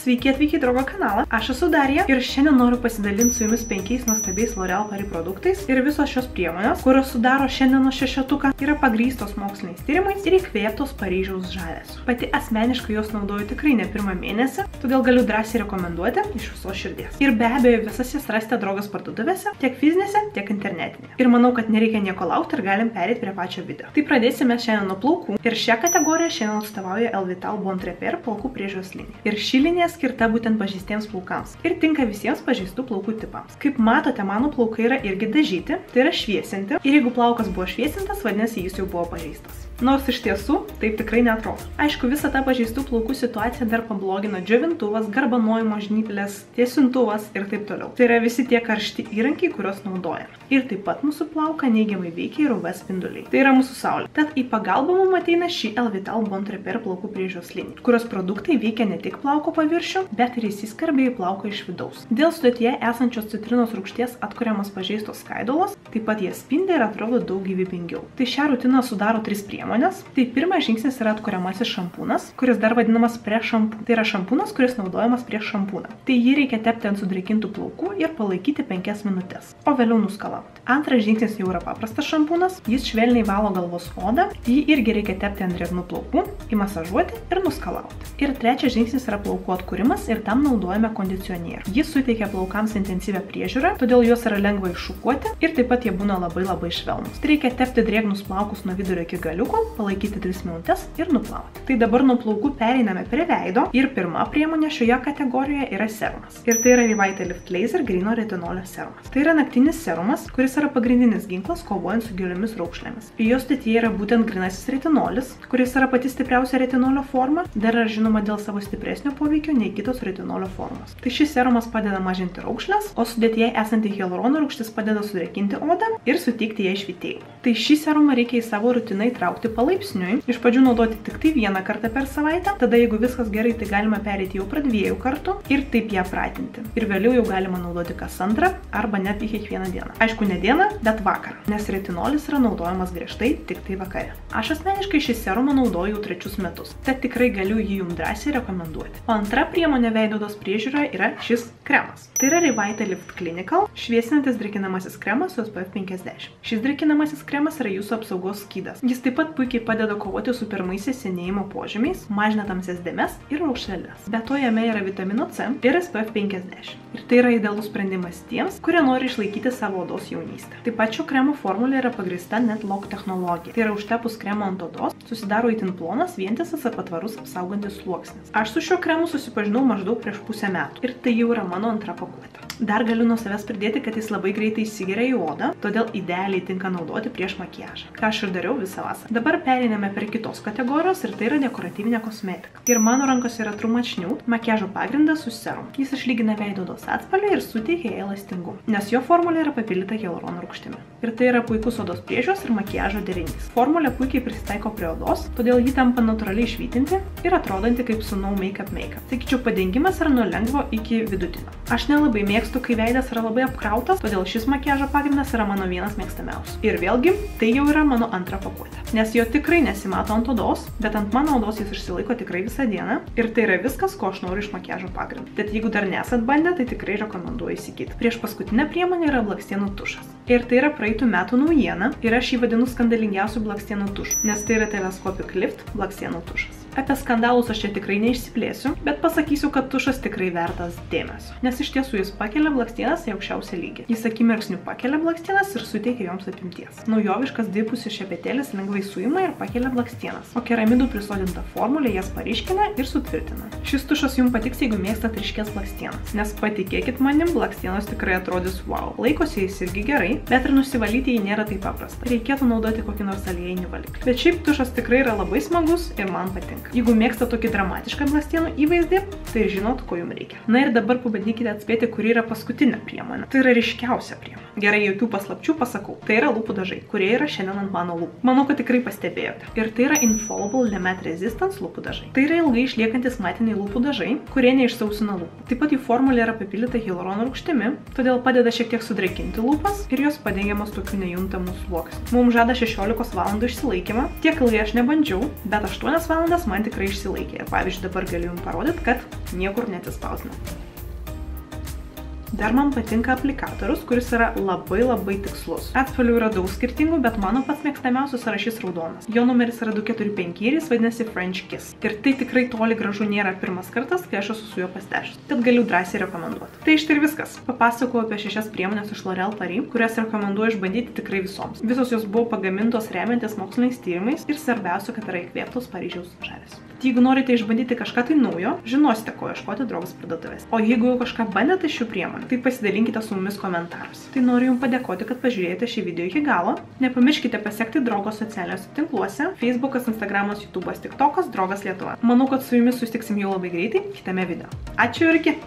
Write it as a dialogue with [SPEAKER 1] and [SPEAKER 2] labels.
[SPEAKER 1] Sveiki atvykę į Draugo kanalą, aš esu Darija ir šiandien noriu pasidalinti su jumis 5 nuostabiais L'Oréal Paris produktais ir visos šios priemonės, kurios sudaro šiandienos šešetuką, yra pagrįstos moksliniais tyrimais ir įkvėptos Paryžiaus žavesiu. Pati asmeniškai jos naudoju tikrai ne pirmą mėnesį, todėl galiu drąsiai rekomenduoti iš visos širdies. Ir be abejo visas jas rasite Draugos parduotuvėse, tiek fizinėse, tiek internetinėje. Ir manau, kad nereikia nieko laukti ir galim perėti prie pačio video. Tai pradėsime šiandien nuo plaukų ir šią kategoriją šiandien atstovauja L'Oréal Bon Repair plaukų priežiūros linija. Ir ši linija skirta būtent pažeistiems plaukams ir tinka visiems pažeistų plaukų tipams. Kaip matote, mano plaukai yra irgi dažyti, tai yra šviesinti. Ir jeigu plaukas buvo šviesintas, vadinasi, jis jau buvo pažeistas. Nors iš tiesų, taip tikrai neatrodo. Aišku, visą tą pažeistų plaukų situaciją dar pablogino džiovintuvas, garbanojimo žnyplės, tiesintuvas ir taip toliau. Tai yra visi tie karšti įrankiai, kuriuos naudojame. Ir taip pat mūsų plauką neigiamai veikia ir UV spinduliai. Tai yra mūsų saulė. Tad į pagalbą mums ateina ši L'Oréal Bon Repair plaukų priežiūros linija, kurios produktai veikia ne tik plauko paviršių, bet ir įsiskverbia į plauką iš vidaus. Dėl sudėtyje esančios citrinos rūgšties atkuriamos pažeistos skaidulos, taip pat jie spindi ir atrodo daug gyvybingiau. Tai šią rutiną sudaro 3 priemonės. Tai pirmas žingsnis yra atkuriamasis šampūnas, kuris dar vadinamas prieš šampūną. Tai yra šampūnas, kuris naudojamas prieš šampūną. Tai jį reikia tepti ant sudrėkintų plaukų ir palaikyti 5 minutės, o vėliau nuskalauti. Antras žingsnis jau yra paprastas šampūnas, jis švelniai valo galvos odą, jį irgi reikia tepti ant drėgnų plaukų, įmasažuoti ir nuskalauti. Ir trečias žingsnis yra plaukų atkūrimas ir tam naudojame kondicionierių. Jis suteikia plaukams intensyvią priežiūrą, todėl juos yra lengva iššukuoti ir taip pat jie būna labai švelnūs. Tai reikia tepti drėgnus plaukus nuo vidurio iki galiuko, palaikyti 3 minutės ir nuplauti. Tai dabar nuo plaukų pereiname prie veido ir pirma priemonė šioje kategorijoje yra serumas. Ir tai yra Revitalift Laser gryno retinolio serumas. Tai yra naktinis serumas, kuris yra pagrindinis ginklas kovojant su giliomis raukšlėmis. Jo sudėtyje yra būtent grynasis retinolis, kuris yra pati stipriausia retinolio forma, dar yra žinoma dėl savo stipresnio poveikio nei kitos retinolio formos. Tai šis serumas padeda mažinti raukšlės, o sudėtyje esanti hialurono rūgštis padeda sudrėkinti odą ir suteikti jai švytėjimą. Tai šį serumą reikia į savo rutiną įtraukti palaipsniui. Iš pradžių naudoti tik tai 1 kartą per savaitę, tada jeigu viskas gerai, tai galima pereiti jau prie 2 kartų ir taip ją pratinti. Ir vėliau jau galima naudoti kas 2 arba net į kiekvieną dieną. Aišku, ne dieną, bet vakarą, nes retinolis yra naudojamas griežtai tik tai vakare. Aš asmeniškai šį serumą naudoju jau 3 metus, tad tikrai galiu jį jums drąsiai rekomenduoti. O antra priemonė veido odos priežiūroje yra šis kremas. Tai yra Revitalift Clinical šviesinantis drėkinamasis kremas su SPF 50. Šis drėkinamasis kremas yra jūsų apsaugos skydas. Jis taip pat puikiai padeda kovoti su pirmaisiais senėjimo požymiais, mažina tamsias dėmes ir raukšleles. Be to jame yra vitamino C ir SPF 50. Ir tai yra idealus sprendimas tiems, kurie nori išlaikyti savo odos jaunystę. Taip pat šio kremo formulė yra pagrįsta NetLock technologija. Tai yra užtepus kremo ant odos, susidaro itin plonas, vientisas ir patvarus apsaugantis sluoksnis. Aš su šiuo kremu susipažinau maždaug prieš pusę metų ir tai jau yra mano antra pakuotė. Dar galiu nuo savęs pridėti, kad jis labai greitai įsigeria į odą, todėl idealiai tinka naudoti prieš makiažą, ką aš ir dariau visą vasarą. Dabar pereiname prie kitos kategorijos ir tai yra dekoratyvinė kosmetika. Ir mano rankose yra True Match Nude, makiažo pagrindas su serumu. Jis išlygina veido odos atspalvį ir suteikia jai elastingumą, nes jo formulė yra papildyta hialurono rūgštimi. Ir tai yra puikus odos priežiūros ir makiažo derinys. Formulė puikiai prisitaiko prie odos, todėl ji tampa natūraliai švytinti ir atrodanti kaip su no makeup. Sakyčiau, padengimas yra nuo lengvo iki vidutinio. Aš nelabai mėgstu, kai veidas yra labai apkrautas, todėl šis makiažo pagrindas yra mano vienas mėgstamiausių. Ir vėlgi, tai jau yra mano antra pakuotė. Nes jo tikrai nesimato ant odos, bet ant mano odos jis išsilaiko tikrai visą dieną. Ir tai yra viskas, ko aš noriu iš makiažo pagrindo. Tad jeigu dar nesat bandę, tai tikrai rekomenduoju įsigyti. Prieš paskutinę priemonę yra blakstienų tušas. Ir tai yra praeitų metų naujiena ir aš jį vadinu skandalingiausių blakstienų tušų, nes tai yra Telescopic Lift blakstienų tušas. Apie skandalus aš čia tikrai neišsiplėsiu, bet pasakysiu, kad tušas tikrai vertas dėmesio. Nes iš tiesų jis pakelia blakstienas į aukščiausią lygį. Jis akimirksniu pakelia blakstienas ir suteikia joms apimties. Naujoviškas dvipusis šepetėlis lengvai suima ir pakelia blakstienas, o keramidų prisodinta formulė jas paryškina ir sutvirtina. Šis tušas jums patiks, jeigu mėgstat ryškės blakstienas, nes patikėkit manim, blakstienos tikrai atrodys wow. Laikosi jis irgi gerai, bet ir nusivalyti jį nėra taip paprasta. Reikėtų naudoti kokį nors aliejinį valiklį. Bet šiaip tušas tikrai yra labai smagus ir man patinka. Jeigu mėgstate tokį dramatišką blakstienų įvaizdį, tai žinot, ko jums reikia. Na ir dabar pabandykite atspėti, kuri yra paskutinė priemonė. Tai yra ryškiausia priemonė. Gerai, jokių paslapčių pasakau. Tai yra lūpų dažai, kurie yra šiandien ant mano lūpų. Manau, kad tikrai pastebėjote. Ir tai yra Infallible Limit Resistance lūpų dažai. Tai yra ilgai išliekantis matiniai lūpų dažai, kurie neišsausina lūpų. Taip pat jų formulė yra papildyta hialurono rūgštimi, todėl padeda šiek tiek sudrėkinti lūpas ir jos padengiamos tokiu nejuntamu sluoksniu. Mums žada 16 valandų išsilaikymą. Tiek ilgai aš nebandžiau, bet 8 valandas man man tikrai išsilaikė. Ir pavyzdžiui, dabar galiu jums parodyti, kad niekur neatsispausdina. Dar man patinka aplikatorius, kuris yra labai tikslus. Atspalvių yra daug skirtingų, bet mano pats mėgstamiausias yra šis raudonas. Jo numeris yra 245 ir jis vadinasi French Kiss. Ir tai tikrai toli gražu nėra pirmas kartas, kai aš esu su juo pasitešęs. Tad galiu drąsiai rekomenduoti. Tai štai ir viskas. Papasakojau apie 6 priemonės iš L'Oréal Paris, kurias rekomenduoju išbandyti tikrai visoms. Visos jos buvo pagamintos remiantis moksliniais tyrimais ir svarbiausia, kad yra įkvėptos Paryžiaus žavesio. Jeigu norite išbandyti kažką tai naujo, žinosite, ko ieškoti Drogos parduotuvės. O jeigu jau kažką bandėte šių priemonių, tai pasidalinkite su mumis komentaruose. Tai noriu jums padėkoti, kad pažiūrėjote šį video iki galo. Nepamirškite pasiekti Drogos socialiniuose tinkluose – Facebookas, Instagramas, YouTube'as, TikTokas, Drogas Lietuva. Manau, kad su jumis susitiksim jau labai greitai kitame video. Ačiū ir iki!